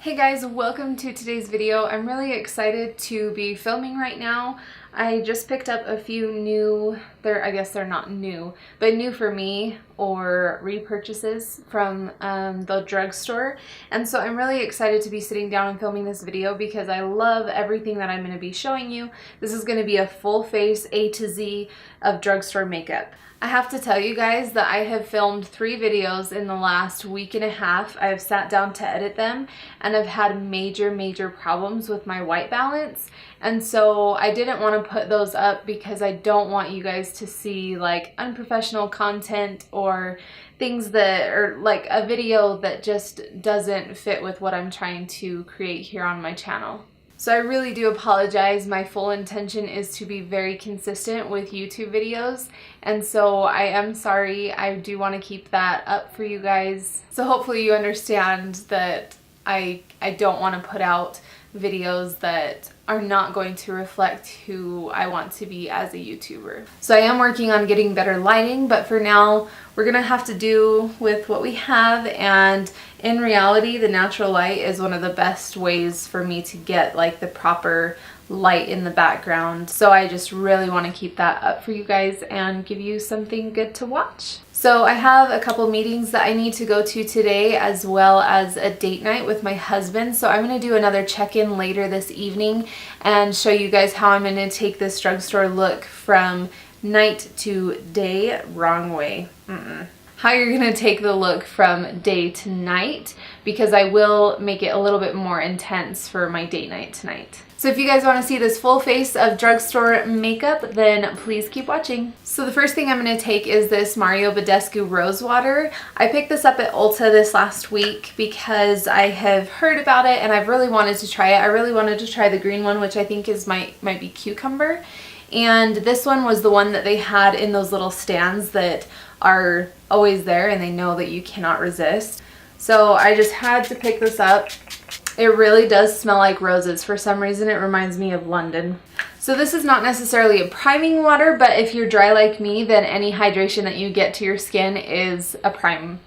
Hey guys, welcome to today's video. I'm really excited to be filming right now. I just picked up a few new, I guess they're not new, but new for me or repurchases from the drugstore. And so I'm really excited to be sitting down and filming this video because I love everything that I'm going to be showing you. This is going to be a full face A to Z of drugstore makeup. I have to tell you guys that I have filmed 3 videos in the last week and a half. I've sat down to edit them and I've had major problems with my white balance. And so I didn't want to put those up because I don't want you guys to see like unprofessional content or things that are like a video that just doesn't fit with what I'm trying to create here on my channel. So I really do apologize. My full intention is to be very consistent with YouTube videos, and so I am sorry. I do want to keep that up for you guys. So hopefully you understand that I don't want to put out videos that are not going to reflect who I want to be as a YouTuber. So I am working on getting better lighting, but for now we're gonna have to do with what we have, and in reality the natural light is one of the best ways for me to get like the proper light in the background. So I just really want to keep that up for you guys and give you something good to watch. So I have a couple meetings that I need to go to today, as well as a date night with my husband. So I'm going to do another check-in later this evening and show you guys how I'm going to take this drugstore look from night to day. Wrong way. How you're going to take the look from day to night, because I will make it a little bit more intense for my date night tonight. So if you guys want to see this full face of drugstore makeup, then please keep watching. So the first thing I'm going to take is this Mario Badescu Rose Water. I picked this up at Ulta this last week because I have heard about it and I've really wanted to try it. I really wanted to try the green one, which I think is might be cucumber. And this one was the one that they had in those little stands that are always there and they know that you cannot resist. So I just had to pick this up. It really does smell like roses. For some reason it reminds me of London. So this is not necessarily a priming water, but if you're dry like me, then any hydration that you get to your skin is a primer.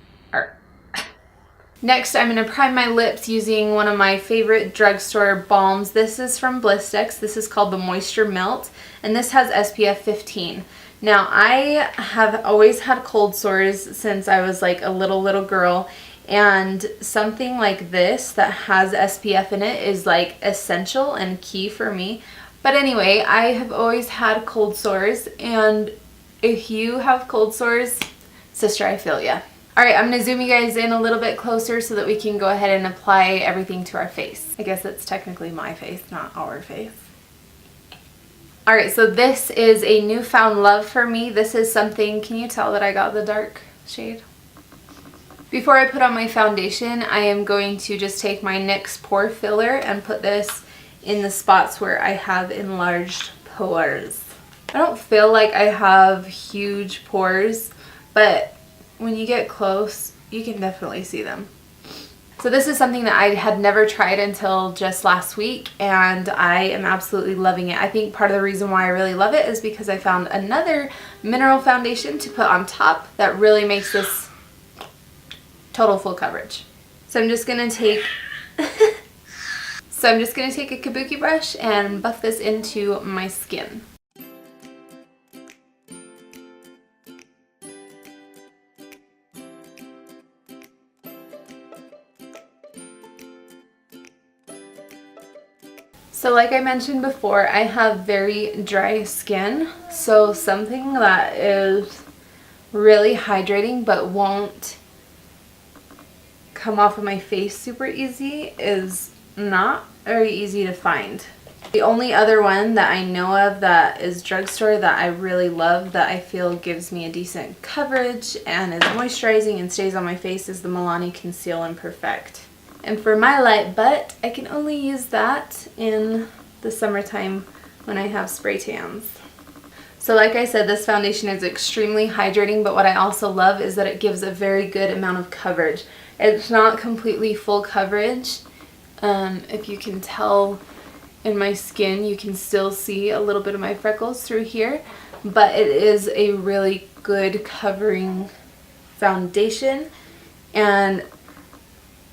Next, I'm going to prime my lips using one of my favorite drugstore balms. This is from Blistex. This is called the Moisture Melt, and this has SPF 15. Now, I have always had cold sores since I was like a little girl, and something like this that has SPF in it is like essential and key for me. But anyway, I have always had cold sores, and if you have cold sores, sister, I feel ya. Alright, I'm going to zoom you guys in a little bit closer so that we can go ahead and apply everything to our face. I guess it's technically my face, not our face. Alright, so this is a newfound love for me. This is something, can you tell that I got the dark shade? Before I put on my foundation, I am going to just take my NYX pore filler and put this in the spots where I have enlarged pores. I don't feel like I have huge pores, but when you get close, you can definitely see them. So this is something that I had never tried until just last week, and I am absolutely loving it. I think part of the reason why I really love it is because I found another mineral foundation to put on top that really makes this total full coverage. So I'm just gonna take a kabuki brush and buff this into my skin. So like I mentioned before, I have very dry skin, so something that is really hydrating but won't come off of my face super easy is not very easy to find. The only other one that I know of that is drugstore that I really love, that I feel gives me a decent coverage and is moisturizing and stays on my face, is the Milani Conceal and Perfect. And for my light butt, I can only use that in the summertime when I have spray tans. So like I said, this foundation is extremely hydrating, but what I also love is that it gives a very good amount of coverage. It's not completely full coverage. If you can tell in my skin, you can still see a little bit of my freckles through here, but it is a really good covering foundation, and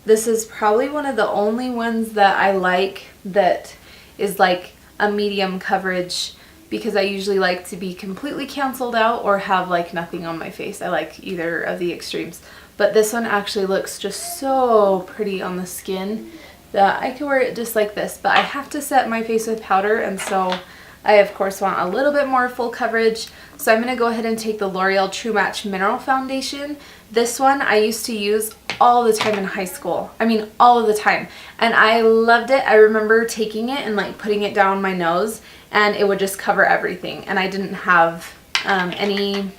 This is probably one of the only ones that I like that is like a medium coverage, because I usually like to be completely canceled out or have like nothing on my face. I like either of the extremes. But this one actually looks just so pretty on the skin that I could wear it just like this. But I have to set my face with powder, and so I of course want a little bit more full coverage. So I'm going to go ahead and take the L'Oreal True Match Mineral Foundation. This one I used to use all the time in high school. I mean, all of the time. And I loved it. I remember taking it and like putting it down my nose, and it would just cover everything. And I didn't have any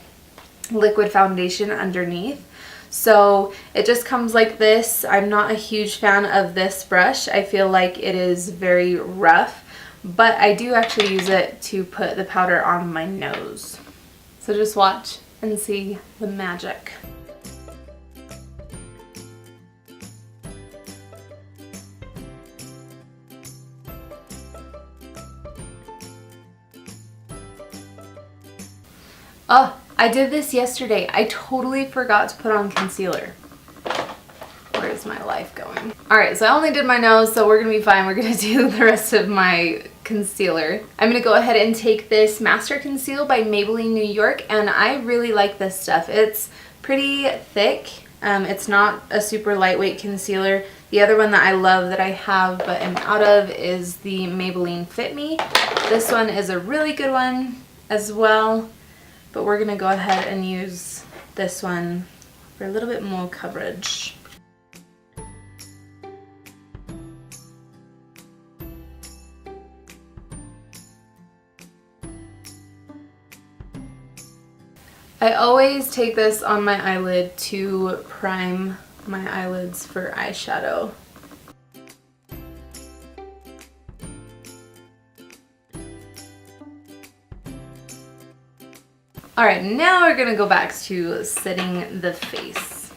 liquid foundation underneath. So it just comes like this. I'm not a huge fan of this brush. I feel like it is very rough, but I do actually use it to put the powder on my nose. So just watch and see the magic. Oh, I did this yesterday. I totally forgot to put on concealer. Where's my life going? Alright, so I only did my nose, so we're going to be fine. We're going to do the rest of my concealer. I'm going to go ahead and take this Master Conceal by Maybelline New York, and I really like this stuff. It's pretty thick. It's not a super lightweight concealer. The other one that I love that I have but am out of is the Maybelline Fit Me. This one is a really good one as well. But we're going to go ahead and use this one for a little bit more coverage. I always take this on my eyelid to prime my eyelids for eyeshadow. Alright, now we're going to go back to setting the face.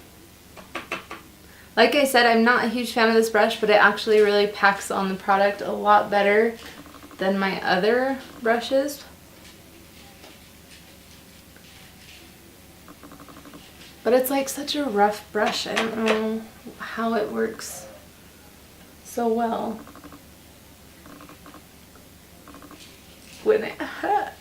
Like I said, I'm not a huge fan of this brush, but it actually really packs on the product a lot better than my other brushes. But it's like such a rough brush. I don't know how it works so well when it hurts.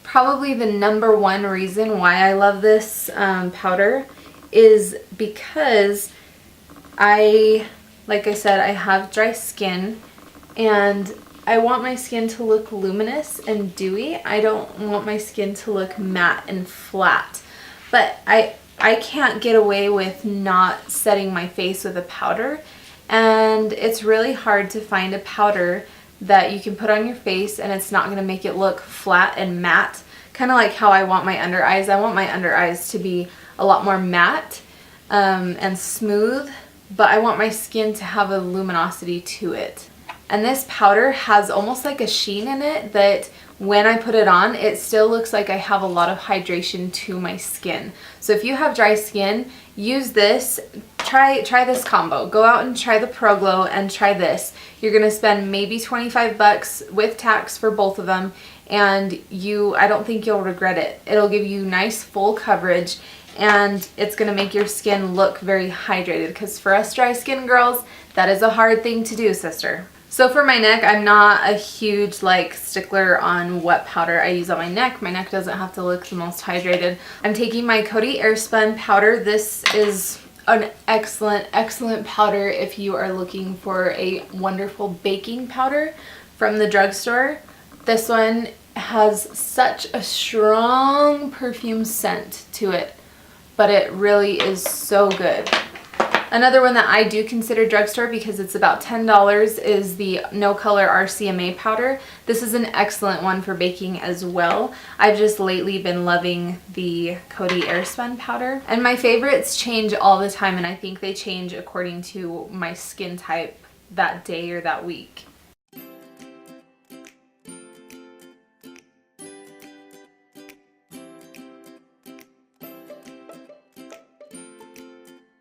Probably the number one reason why I love this powder is because like I said, I have dry skin, and I want my skin to look luminous and dewy. I don't want my skin to look matte and flat. But I can't get away with not setting my face with a powder, and it's really hard to find a powder that you can put on your face and it's not going to make it look flat and matte. Kind of like how I want my under eyes. I want my under eyes to be a lot more matte and smooth, but I want my skin to have a luminosity to it. And this powder has almost like a sheen in it that when I put it on, it still looks like I have a lot of hydration to my skin. So if you have dry skin, use this. Try this combo. Go out and try the Pro Glow and try this. You're going to spend maybe 25 bucks with tax for both of them, and I don't think you'll regret it. It'll give you nice full coverage, and it's going to make your skin look very hydrated, because for us dry skin girls, that is a hard thing to do, sister. So for my neck, I'm not a huge stickler on what powder I use on my neck. My neck doesn't have to look the most hydrated. I'm taking my Coty Airspun powder. This is an excellent powder if you are looking for a wonderful baking powder from the drugstore. This one has such a strong perfume scent to it, but it really is so good. Another one that I do consider drugstore because it's about $10 is the No Color RCMA powder. This is an excellent one for baking as well. I've just lately been loving the Coty Airspun powder. And my favorites change all the time, and I think they change according to my skin type that day or that week.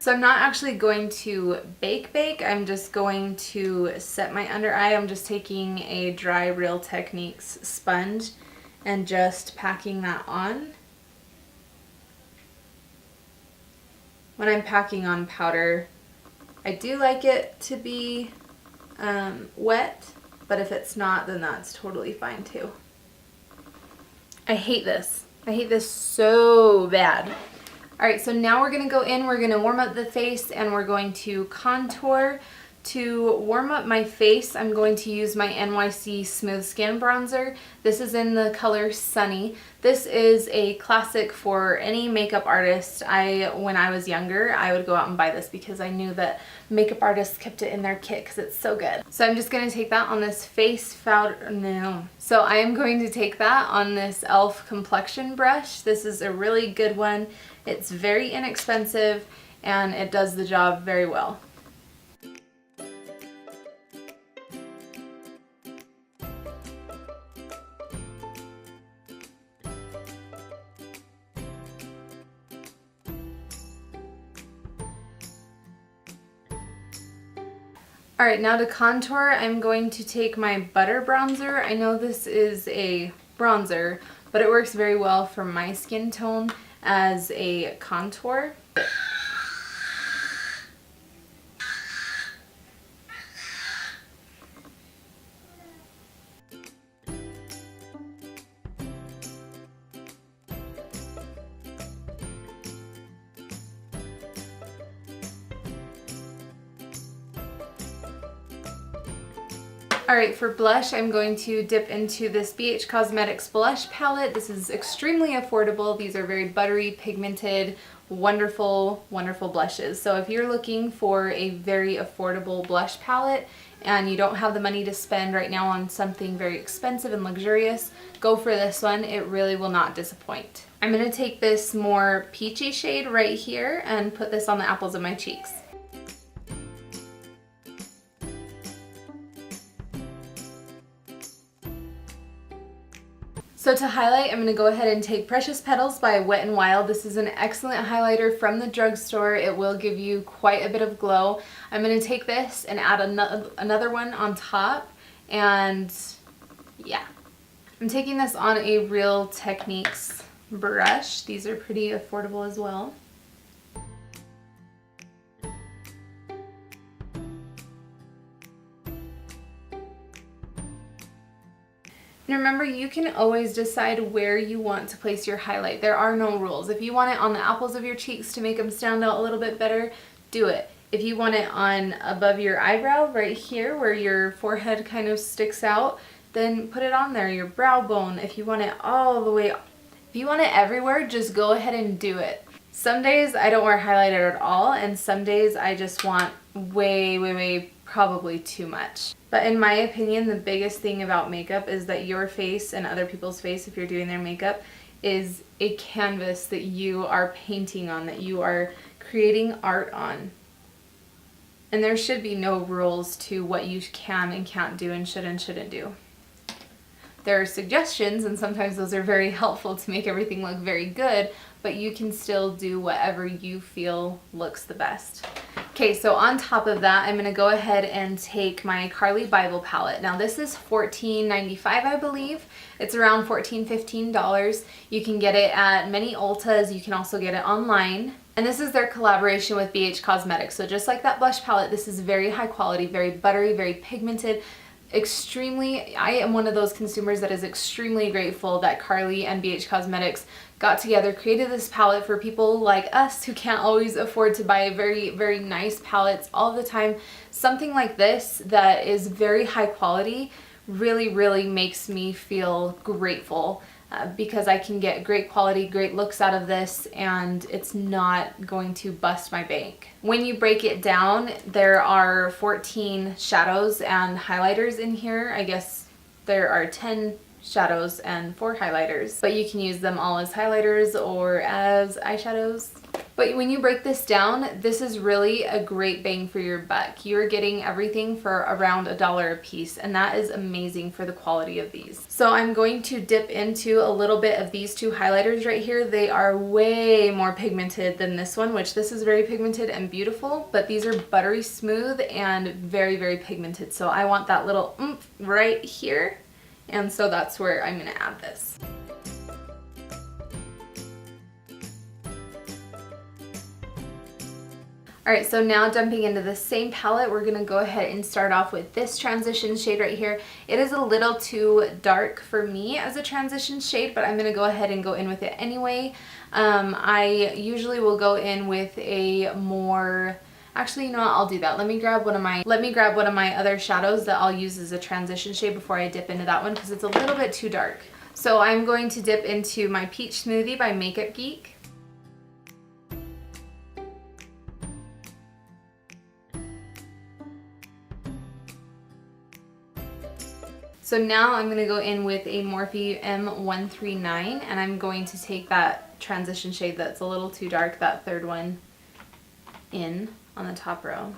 So I'm not actually going to bake, I'm just going to set my under eye. I'm just taking a dry Real Techniques sponge and just packing that on. when I'm packing on powder, I do like it to be wet, but if it's not, then that's totally fine too. I hate this. I hate this so bad. All right, so now we're gonna go in, we're gonna warm up the face, and we're going to contour. To warm up my face, I'm going to use my NYC Smooth Skin Bronzer. This is in the color Sunny. This is a classic for any makeup artist. When I was younger, I would go out and buy this because I knew that makeup artists kept it in their kit because it's so good. So I'm just gonna take that on this So I am going to take that on this e.l.f. complexion brush. This is a really good one. It's very inexpensive and it does the job very well. Alright, now to contour, I'm going to take my butter bronzer. I know this is a bronzer, but it works very well for my skin tone as a contour. Alright, for blush, I'm going to dip into this BH Cosmetics blush palette. This is extremely affordable. These are very buttery, pigmented, wonderful, wonderful blushes. So if you're looking for a very affordable blush palette and you don't have the money to spend right now on something very expensive and luxurious, go for this one. It really will not disappoint. I'm going to take this more peachy shade right here and put this on the apples of my cheeks. So to highlight, I'm going to go ahead and take Precious Petals by Wet n Wild. This is an excellent highlighter from the drugstore. It will give you quite a bit of glow. I'm going to take this and add another one on top, and yeah. I'm taking this on a Real Techniques brush. These are pretty affordable as well. And remember, you can always decide where you want to place your highlight. There are no rules. If you want it on the apples of your cheeks to make them stand out a little bit better, do it. If you want it on above your eyebrow, right here where your forehead kind of sticks out, then put it on there, your brow bone. If you want it all the way, if you want it everywhere, just go ahead and do it. Some days I don't wear highlighter at all, and some days I just want way, probably too much. But in my opinion, the biggest thing about makeup is that your face and other people's face, if you're doing their makeup, is a canvas that you are painting on, that you are creating art on. And there should be no rules to what you can and can't do and shouldn't do. There are suggestions, and sometimes those are very helpful to make everything look very good, but you can still do whatever you feel looks the best. Okay, so on top of that, I'm going to go ahead and take my Carly Bible palette. Now this is $14.95, I believe. It's around $15 You can get it at many Ultas. You can also get it online. And this is their collaboration with BH Cosmetics. So just like that blush palette, this is very high quality, very buttery, very pigmented. I am one of those consumers that is extremely grateful that Carly and BH Cosmetics got together, created this palette for people like us who can't always afford to buy very nice palettes all the time. Something like this that is very high quality really makes me feel grateful because I can get great quality, great looks out of this, and it's not going to bust my bank. When you break it down, there are 14 shadows and highlighters in here. I guess there are 10 shadows and 4 highlighters, but you can use them all as highlighters or as eyeshadows. But when you break this down, this is really a great bang for your buck. You're getting everything for around $1 a piece, and that is amazing for the quality of these. So I'm going to dip into a little bit of these 2 highlighters right here. They are way more pigmented than this one, which this is very pigmented and beautiful, but these are buttery smooth and very pigmented. So I want that little oomph right here, and so that's where I'm going to add this. Alright, so now jumping into the same palette, we're going to go ahead and start off with this transition shade right here. It is a little too dark for me as a transition shade, but I'm going to go ahead and go in with it anyway. I usually will go in with a more... Actually, you know what? I'll do that. Let me grab one of my other shadows that I'll use as a transition shade before I dip into that one because it's a little bit too dark. So I'm going to dip into my Peach Smoothie by Makeup Geek. So now I'm going to go in with a Morphe M139 and I'm going to take that transition shade that's a little too dark, that third one, in on the top row.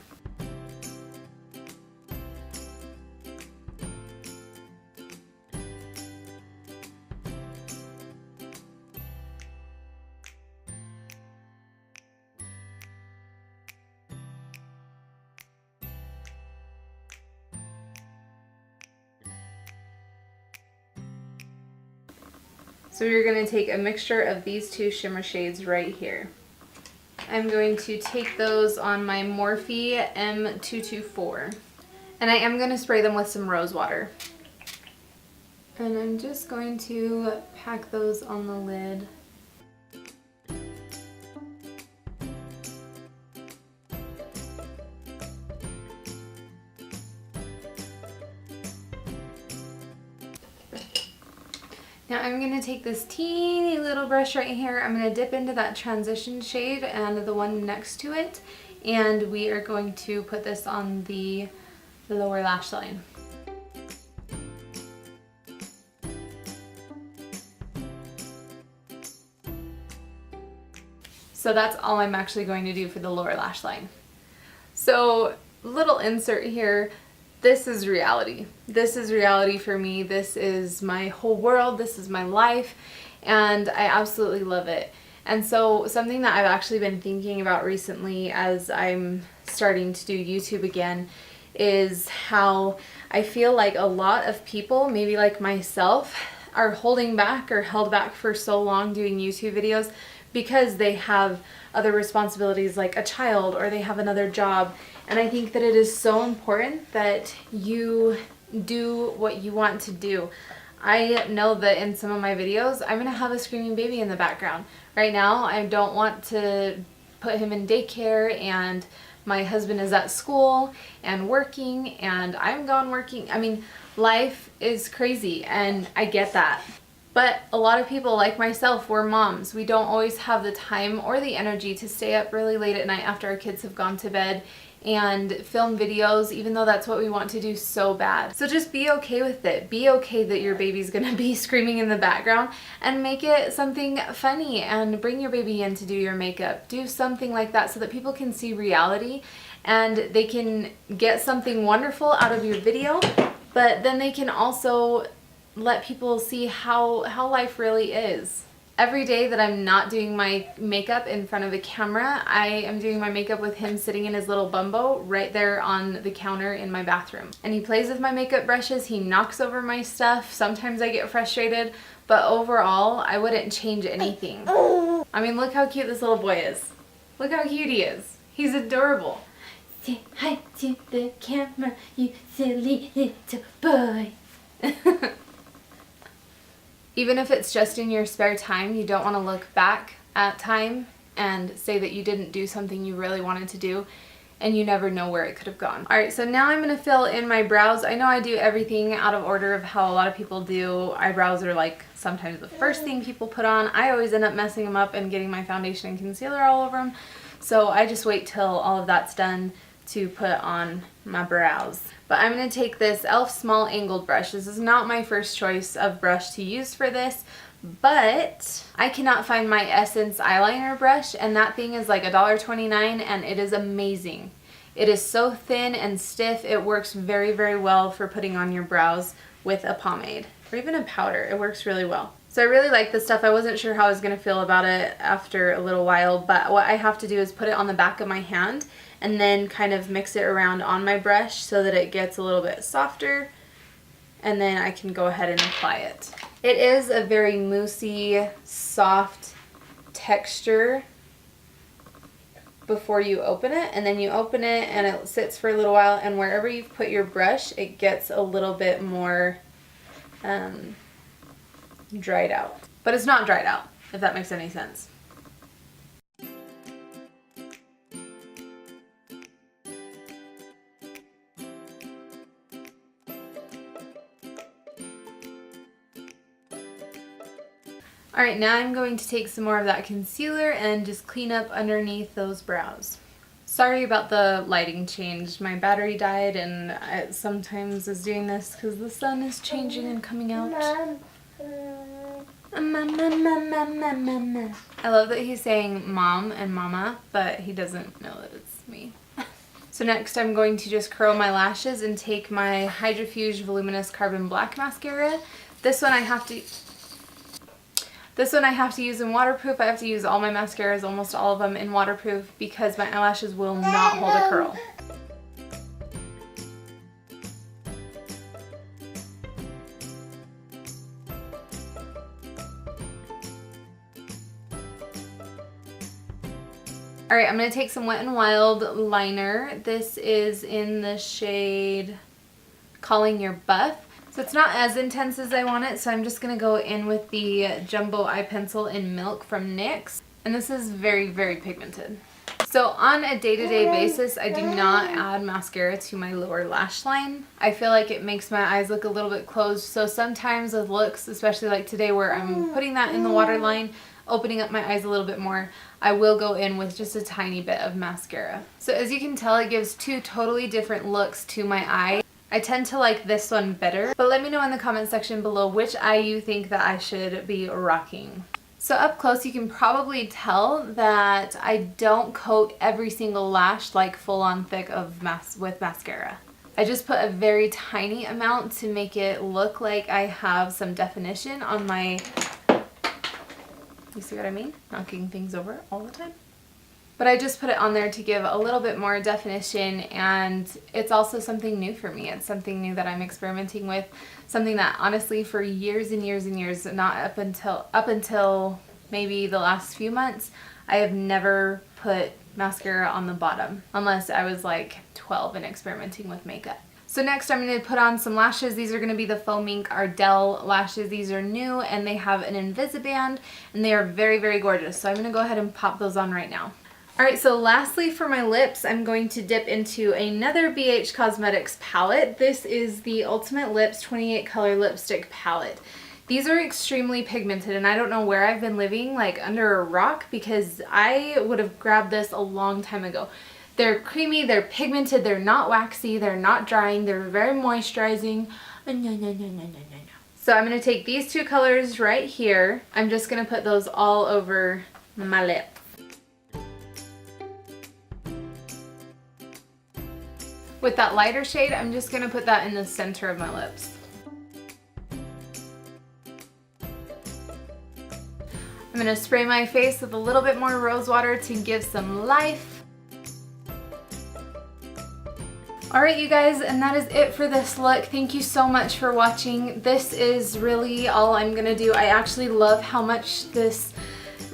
So you're going to take a mixture of these two shimmer shades right here. I'm going to take those on my Morphe M224. And I am going to spray them with some rose water. And I'm just going to pack those on the lid. Now I'm going to take this teeny little brush right here. I'm going to dip into that transition shade and the one next to it. And we are going to put this on the lower lash line. So that's all I'm actually going to do for the lower lash line. So little insert here. This is reality. This is reality for me. This is my whole world. This is my life. And I absolutely love it. And so something that I've actually been thinking about recently as I'm starting to do YouTube again is how I feel like a lot of people, maybe like myself, are holding back or held back for so long doing YouTube videos because they have other responsibilities like a child or they have another job. And I think that it is so important that you do what you want to do. I know that in some of my videos, I'm going to have a screaming baby in the background. Right now, I don't want to put him in daycare and my husband is at school and working and I'm gone working. I mean, life is crazy and I get that. But a lot of people like myself, we're moms. We don't always have the time or the energy to stay up really late at night after our kids have gone to bed and film videos, even though that's what we want to do so bad. So just be okay with it. Be okay that your baby's gonna be screaming in the background and make it something funny and bring your baby in to do your makeup. Do something like that so that people can see reality and they can get something wonderful out of your video, but then they can also let people see how life really is. Every day that I'm not doing my makeup in front of a camera, I am doing my makeup with him sitting in his little bumbo right there on the counter in my bathroom. And he plays with my makeup brushes, he knocks over my stuff, sometimes I get frustrated, but overall, I wouldn't change anything. I mean, look how cute this little boy is. Look how cute he is. He's adorable. Say hi to the camera, you silly little boy. Even if it's just in your spare time, you don't want to look back at time and say that you didn't do something you really wanted to do and you never know where it could have gone. Alright, so now I'm going to fill in my brows. I know I do everything out of order of how a lot of people do. Eyebrows are like sometimes the first thing people put on. I always end up messing them up and getting my foundation and concealer all over them. So I just wait till all of that's done to put on my brows. But I'm going to take this e.l.f. small angled brush. This is not my first choice of brush to use for this, but I cannot find my Essence eyeliner brush, and that thing is like $1.29 and it is amazing. It is so thin and stiff. It works very, very well for putting on your brows with a pomade or even a powder. It works really well. So I really like this stuff. I wasn't sure how I was going to feel about it after a little while, but what I have to do is put it on the back of my hand and then kind of mix it around on my brush so that it gets a little bit softer, and then I can go ahead and apply it. It is a very moussey, soft texture. before you open it, and then you open it and it sits for a little while, and wherever you've put your brush, it gets a little bit more dried out. But it's not dried out, if that makes any sense. Alright, now I'm going to take some more of that concealer and just clean up underneath those brows. Sorry about the lighting change. My battery died and it sometimes is doing this because the sun is changing and coming out. I love that he's saying mom and mama, but he doesn't know that it's me. So next I'm going to just curl my lashes and take my Hydrofuge Voluminous Carbon Black Mascara. This one I have to use in waterproof. I have to use all my mascaras, almost all of them, in waterproof because my eyelashes will not hold a curl. Alright, I'm going to take some Wet n Wild liner. This is in the shade Calling Your Buff. So it's not as intense as I want it, so I'm just going to go in with the Jumbo Eye Pencil in Milk from NYX. And this is very, very pigmented. So on a day-to-day basis, I do not add mascara to my lower lash line. I feel like it makes my eyes look a little bit closed. So sometimes with looks, especially like today where I'm putting that in the waterline, opening up my eyes a little bit more, I will go in with just a tiny bit of mascara. So as you can tell, it gives two totally different looks to my eye. I tend to like this one better, but let me know in the comment section below which eye you think that I should be rocking. So up close you can probably tell that I don't coat every single lash like full on thick with mascara. I just put a very tiny amount to make it look like I have some definition on my, you see what I mean? Knocking things over all the time. But I just put it on there to give a little bit more definition, and it's also something new for me. It's something new that I'm experimenting with, something that honestly for years and years and years, not up until maybe the last few months, I have never put mascara on the bottom unless I was like 12 and experimenting with makeup. So next I'm going to put on some lashes. These are going to be the Faux Mink Ardell lashes. These are new and they have an Invisiband and they are very, very gorgeous. So I'm going to go ahead and pop those on right now. Alright, so lastly for my lips, I'm going to dip into another BH Cosmetics palette. This is the Ultimate Lips 28 Color Lipstick Palette. These are extremely pigmented, and I don't know where I've been living, like under a rock, because I would have grabbed this a long time ago. They're creamy, they're pigmented, they're not waxy, they're not drying, they're very moisturizing. So I'm going to take these two colors right here. I'm just going to put those all over my lip. With that lighter shade, I'm just going to put that in the center of my lips. I'm going to spray my face with a little bit more rose water to give some life. Alright you guys, and that is it for this look. Thank you so much for watching. This is really all I'm going to do. I actually love how much this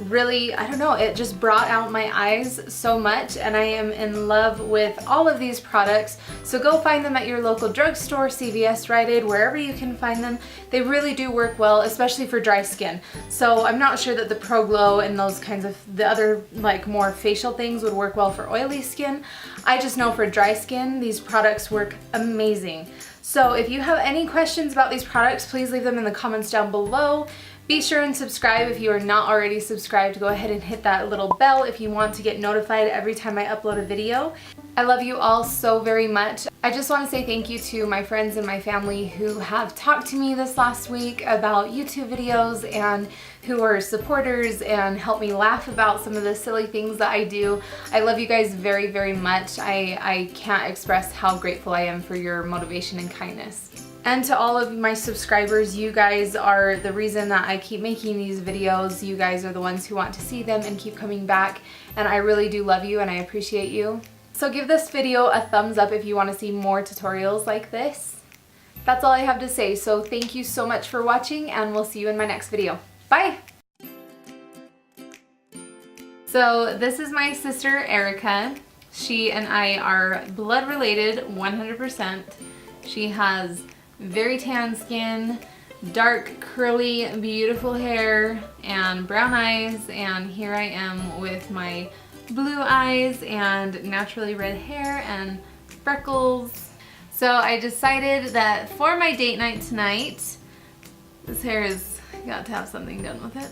really, I don't know, it just brought out my eyes so much, and I am in love with all of these products. So go find them at your local drugstore, CVS, Rite Aid, wherever you can find them. They really do work well, especially for dry skin. So I'm not sure that the Pro Glow and those kinds of, the other like more facial things would work well for oily skin. I just know for dry skin, these products work amazing. So if you have any questions about these products, please leave them in the comments down below. Be sure and subscribe if you are not already subscribed. Go ahead and hit that little bell if you want to get notified every time I upload a video. I love you all so very much. I just want to say thank you to my friends and my family who have talked to me this last week about YouTube videos and who are supporters and help me laugh about some of the silly things that I do. I love you guys very, very much. I can't express how grateful I am for your motivation and kindness. And to all of my subscribers, you guys are the reason that I keep making these videos. You guys are the ones who want to see them and keep coming back, and I really do love you and I appreciate you. So give this video a thumbs up if you want to see more tutorials like this. That's all I have to say, so thank you so much for watching, and we'll see you in my next video. Bye! So So this is my sister Erica. She and I are blood related 100%. She has very tan skin, dark, curly, beautiful hair, and brown eyes, and here I am with my blue eyes and naturally red hair and freckles. So I decided that for my date night tonight, this hair has got to have something done with it.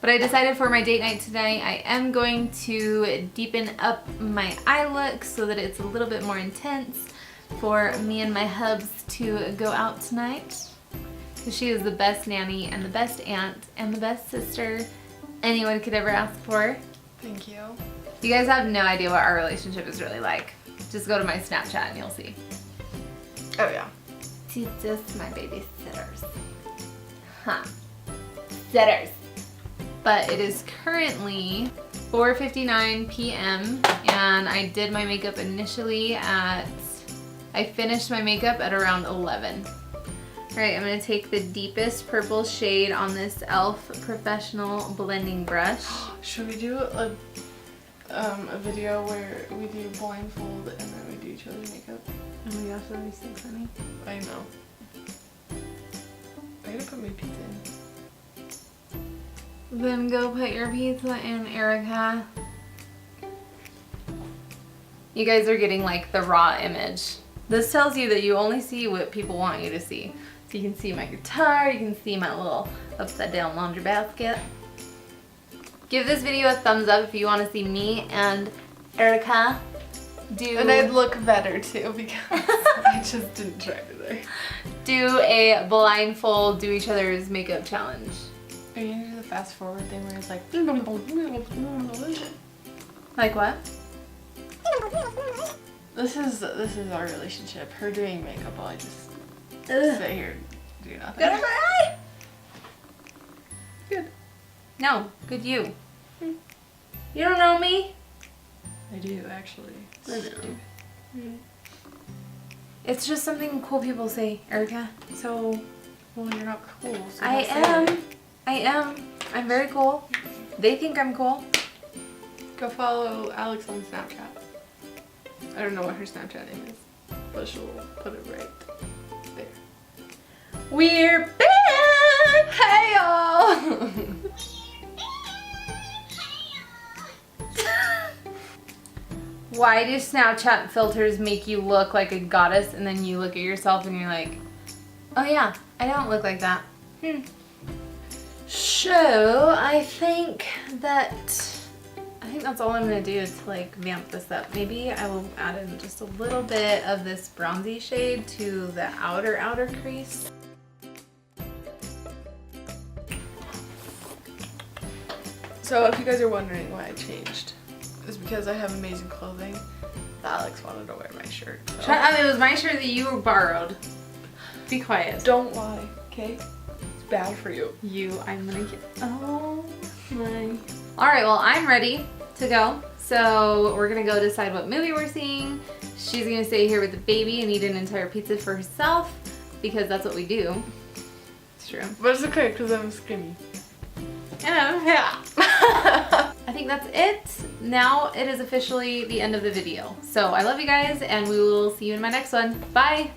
But I decided for my date night tonight, I am going to deepen up my eye look so that it's a little bit more intense for me and my hubs to go out tonight. Because she is the best nanny and the best aunt and the best sister anyone could ever ask for. Thank you. You guys have no idea what our relationship is really like. Just go to my Snapchat and you'll see. Oh yeah. She's just my babysitters. Huh. Sitters. But it is currently 4:59 p.m. and I did my makeup initially I finished my makeup at around 11. Alright, I'm going to take the deepest purple shade on this e.l.f. Professional Blending Brush. Should we do a video where we do blindfold and then we do each other's makeup? Oh my gosh, that'd be so funny. I know. I gotta put my pizza in. Then go put your pizza in, Erica. You guys are getting like the raw image. This tells you that you only see what people want you to see. So you can see my guitar, you can see my little upside down laundry basket. Give this video a thumbs up if you want to see me and Erica do... And I'd look better too because I just didn't try today. Do a blindfold, do each other's makeup challenge. Are you gonna do the fast forward thing where it's like... Like what? This is our relationship. Her doing makeup while I just sit here and do nothing. Good on my eye! Good. No, good you. You don't know me? I do actually. I know. It's just something cool people say, Erica. So, well, you're not cool. So I am. I'm very cool. They think I'm cool. Go follow Alex on Snapchat. I don't know what her Snapchat name is, but she'll put it right there. We're back! Hey y'all! Why do Snapchat filters make you look like a goddess and then you look at yourself and you're like, oh yeah, I don't look like that. So I think that's all I'm gonna do to like vamp this up. Maybe I will add in just a little bit of this bronzy shade to the outer crease. So if you guys are wondering why I changed, it's because I have amazing clothing. Alex wanted to wear my shirt. So. Shut up, it was my shirt that you borrowed. Be quiet. Don't lie, okay? It's bad for you. I'm gonna get, oh my. All right, well, I'm ready to go. So we're gonna go decide what movie we're seeing. She's gonna stay here with the baby and eat an entire pizza for herself because that's what we do. It's true. But it's okay because I'm skinny. I know, yeah. I think that's it. Now it is officially the end of the video. So I love you guys and we will see you in my next one. Bye.